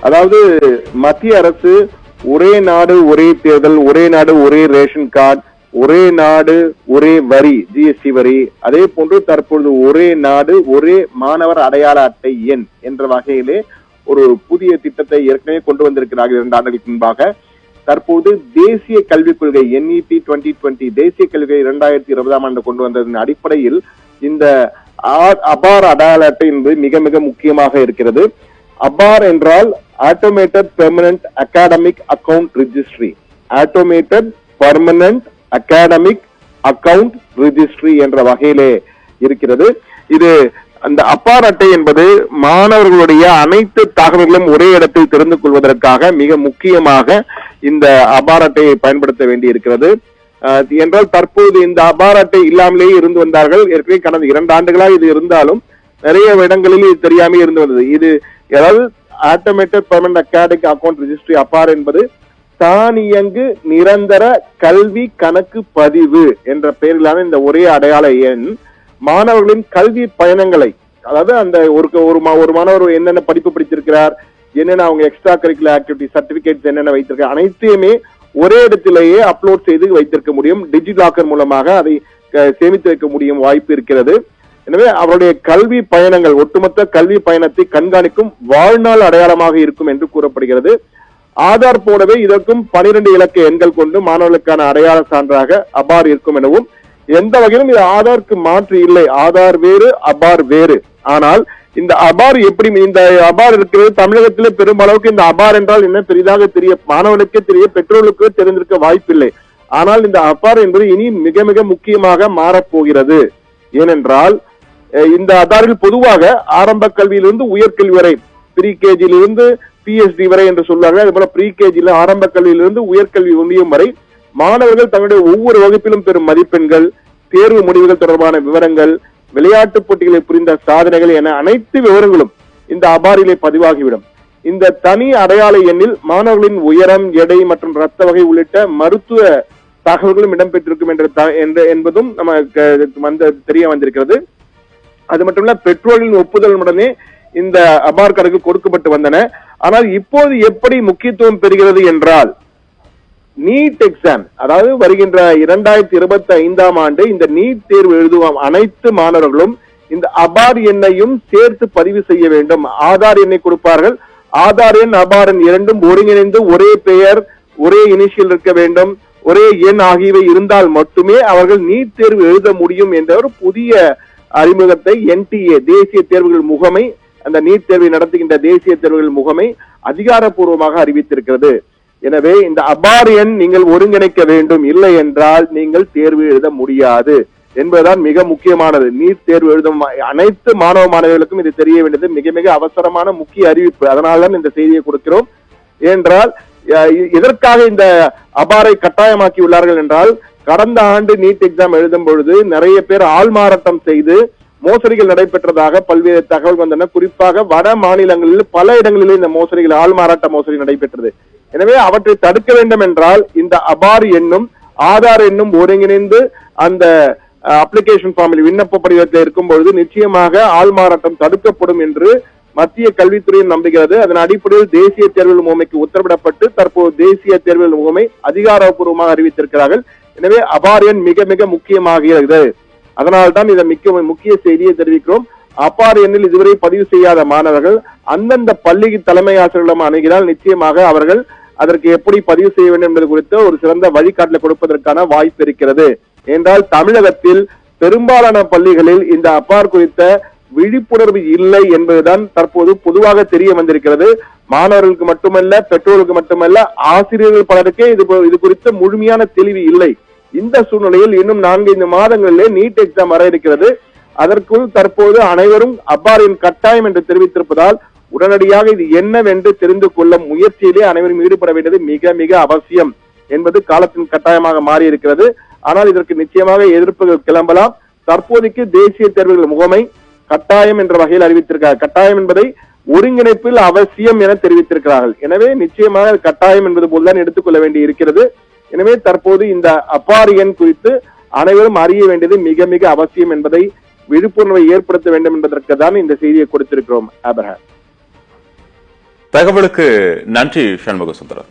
அதாவது மத்திய அரசு ஒரே நாடு ஒரே தேர்தல், ஒரே நாடு ஒரே ரேஷன் கார்டு, ஒரே நாடு ஒரே வரி, ஜிஎஸ்டி வரி, அதே போன்று தற்பொழுது ஒரே நாடு ஒரே மாணவர் அடையாள அட்டை எண் என்ற வகையிலே ஒரு புதிய திட்டத்தை ஏற்கனவே கொண்டு வந்திருக்கிறார்கள் 2 ஆண்டுகளுக்கு முன்பாக. தற்போது தேசிய கல்விக் கொள்கை NEP 2020 தேசிய கல்வியை 2020ஆம் ஆண்டு கொண்டு வந்ததன் அடிப்படையில் இந்த அபார் அடையாள அட்டை என்பது மிக மிக முக்கியமாக இருக்கிறது. அபார் என்றால் automated permanent academic account registry, automated permanent academic account registry என்ற வகையிலே இருக்கிறது. இது அந்த அபார் அட்டை என்பது மாணவர்களுடைய அனைத்து தகவல்களும் ஒரே இடத்தில் தெரிந்து கொள்வதற்காக மிக முக்கியமாக இந்த அபார் அட்டையை பயன்படுத்த வேண்டி இருக்கிறது. என்றால் தற்போது இந்த அபார் அட்டை இல்லாமலேயே இருந்து வந்தார்கள். ஏற்கனவே கடந்த 2 ஆண்டுகளாக இது இருந்தாலும் நிறைய இடங்களில் இது தெரியாமே இருந்து வந்தது. இது அதாவது automated permanent academic account registry APAAR என்பது தானியங்கு நிரந்தர கல்வி கணக்கு பதிவு என்ற பெயரிலான இந்த ஒரே அடையாள எண் மாணவர்களின் கல்வி பயணங்களை, அதாவது அந்த ஒரு மாணவர் என்னென்ன படிப்பு படித்திருக்கிறார், என்னென்ன அவங்க எக்ஸ்ட்ரா கரிக்குலர் ஆக்டிவிட்டி சர்டிபிகேட்ஸ் என்னென்ன வைத்திருக்கார், அனைத்தையுமே ஒரே இடத்திலேயே அப்லோட் செய்து வைத்திருக்க முடியும். டிஜிலாக்கர் மூலமாக அதை சேமித்து வைக்க முடியும் வாய்ப்பு இருக்கிறது. எனவே அவருடைய கல்வி பயணங்கள், ஒட்டுமொத்த கல்வி பயணத்தை கண்காணிக்கும் வாழ்நாள் அடையாளமாக இருக்கும் என்று கூறப்படுகிறது. ஆதார் போலவே இதற்கும் 12 இலக்க எண்கள் கொண்டு மாணவர்களுக்கான அடையாள சான்றாக அபார் இருக்கும் எனவும், எந்த வகையிலும் இது ஆதாருக்கு மாற்று இல்லை. ஆதார் வேறு, அபார் வேறு. ஆனால் இந்த அபார் எப்படி, இந்த அபார் இருக்கிறது தமிழகத்திலே பெருமளவுக்கு இந்த அபார் என்றால் என்ன பெரிதாக தெரிய, மாணவர்களுக்கே தெரிய, பெற்றோர்களுக்கு தெரிந்திருக்க வாய்ப்பில்லை. ஆனால் இந்த அபார் என்பது இனி மிக மிக முக்கியமாக மாறப்போகிறது. ஏனென்றால் இந்த ஆதாரில் பொதுவாக ஆரம்ப கல்வியிலிருந்து உயர்கல்வி வரை, ப்ரீ கேஜியிலிருந்து PhD வரை என்று சொல்வார்கள். அதுபோல ப்ரீ கேஜியில ஆரம்ப கல்வியிலிருந்து உயர்கல்வி முடியும் வரை மாணவர்கள் தங்களுடைய ஒவ்வொரு வகுப்பிலும் பெறும் மதிப்பெண்கள், தேர்வு முடிவுகள் தொடர்பான விவரங்கள், விளையாட்டு போட்டிகளில் புரிந்த சாதனைகள் என அனைத்து விவரங்களும் இந்த அபாரிலே பதிவாகிவிடும். இந்த தனி அடையாள எண்ணில் மாணவர்களின் உயரம், எடை மற்றும் ரத்த வகை உள்ளிட்ட மருத்துவ தகவல்களும் இடம்பெற்றிருக்கும் என்பதும் நமக்கு தெரிய வந்திருக்கிறது. அது மட்டுமல்ல, பெற்றோர்களின் ஒப்புதலுடனே இந்த அபார் கணக்கு கொடுக்கப்பட்டு வந்தன. ஆனால் இப்போது எப்படி முக்கியத்துவம் பெறுகிறது என்றால், நீட் எக்ஸாம், அதாவது வருகின்ற 2025ஆம் ஆண்டு இந்த நீட் தேர்வு எழுதுவோம் அனைத்து மாணவர்களும் இந்த அபார் எண்ணையும் சேர்த்து பதிவு செய்ய வேண்டும். ஆதார் எண்ணை கொடுப்பார்கள். ஆதார் எண், அபார் எண் இரண்டும் ஒருங்கிணைந்து ஒரே பெயர், ஒரே இனிஷியல் இருக்க வேண்டும், ஒரே எண் ஆகியவை இருந்தால் மட்டுமே அவர்கள் நீட் தேர்வு எழுத முடியும் என்ற ஒரு புதிய அறிமுகத்தை NTA தேசிய தேர்வுகள் முகமை, அந்த நீட் தேர்வை நடத்துகின்ற தேசிய தேர்வுகள் முகமை அதிகாரப்பூர்வமாக அறிவித்திருக்கிறது. எனவே இந்த அபார் எண் நீங்கள் ஒருங்கிணைக்க வேண்டும், இல்லை என்றால் நீங்கள் தேர்வு எழுத முடியாது என்பதுதான் மிக முக்கியமானது. நீட் தேர்வு எழுதும் அனைத்து மாணவ மாணவிகளுக்கும் இது தெரிய வேண்டியது மிக மிக அவசரமான முக்கிய அறிவிப்பு. அதனால்தான் இந்த செய்தியை கொடுக்கிறோம். ஏனென்றால் எதற்காக இந்த அபாரை கட்டாயமாக்கி உள்ளார்கள் என்றால், கடந்த ஆண்டு நீட் எக்ஸாம் எழுதும் பொழுது நிறைய பேர் ஆள்மாறாட்டம் செய்து மோசடிகள் நடைபெற்றதாக பல்வேறு தகவல் வந்தன. குறிப்பாக வட மாநிலங்களில் பல இடங்களில் இந்த மோசடிகள், ஆள்மாறாட்ட மோசடி நடைபெற்றது. எனவே அவற்றை தடுக்க வேண்டும் என்றால் இந்த அபார் எண்ணும் ஆதார் எண்ணும் ஒருங்கிணைந்து அந்த அப்ளிகேஷன் ஃபார்மில் விண்ணப்ப படிவத்தில் இருக்கும் பொழுது நிச்சயமாக ஆள்மாறாட்டம் தடுக்கப்படும் என்று மத்திய கல்வித்துறையும் நம்புகிறது. அதன் அடிப்படையில் தேசிய தேர்வுகள் முகமைக்கு உத்தரவிடப்பட்டு தற்போது தேசிய தேர்வுகள் முகமை அதிகாரப்பூர்வமாக அறிவித்திருக்கிறார்கள். எனவே அபார் எண் மிக மிக முக்கியமாகிறது. அதனால்தான் இதை முக்கிய செய்தியை தெரிவிக்கிறோம். அபார் எண்ணில் இதுவரை பதிவு செய்யாத மாணவர்கள் அந்தந்த பள்ளி தலைமை ஆசிரியர்களிடம் அணுகினால் நிச்சயமாக அவர்கள் அதற்கு எப்படி பதிவு செய்ய வேண்டும் என்பது குறித்து ஒரு சிறந்த வழிகாட்டலை கொடுப்பதற்கான வாய்ப்பு இருக்கிறது. என்றால் தமிழகத்தில் பெரும்பாலான பள்ளிகளில் இந்த அபார் குறித்த விழிப்புணர்வு இல்லை என்பதுதான் தற்போது பொதுவாக தெரிய வந்திருக்கிறது. மாணவர்களுக்கு மட்டுமல்ல, பெற்றோர்களுக்கு மட்டுமல்ல, ஆசிரியர்கள் பலருக்கே இது குறித்த முழுமையான தெளிவு இல்லை. இந்த சூழ்நிலையில் இன்னும் 4-5 மாதங்களிலே நீட் எக்ஸாம் வர இருக்கிறது. அதற்குள் தற்போது அனைவரும் அபாரின் கட்டாயம் என்று தெரிவித்திருப்பதால் உடனடியாக இது என்னவென்று தெரிந்து கொள்ள முயற்சியிலே அனைவரும் ஈடுபட வேண்டியது மிக மிக அவசியம் என்பது காலத்தின் கட்டாயமாக மாறி இருக்கிறது. ஆனால் இதற்கு நிச்சயமாக எதிர்ப்புகள் கிளம்பலாம். தற்போதைக்கு தேசிய தேர்வுகள் முகமை கட்டாயம் என்ற வகையில் அறிவித்திருக்கிறார். கட்டாயம் என்பதை ஒருங்கிணைப்பில் அவசியம் என தெரிவித்திருக்கிறார்கள். எனவே நிச்சயமாக கட்டாயம் என்பது போல்தான் எடுத்துக்கொள்ள வேண்டி இருக்கிறது. எனவே தற்போது இந்த அபார் எண் குறித்து அனைவரும் அறிய வேண்டியது மிக மிக அவசியம் என்பதை விழிப்புணர்வை ஏற்படுத்த வேண்டும் என்பதற்கு தான் இந்த செய்தியை கொடுத்திருக்கிறோம். ஆபிரகாம். தகவலுக்கு நன்றி சண்முக சுந்தரம்.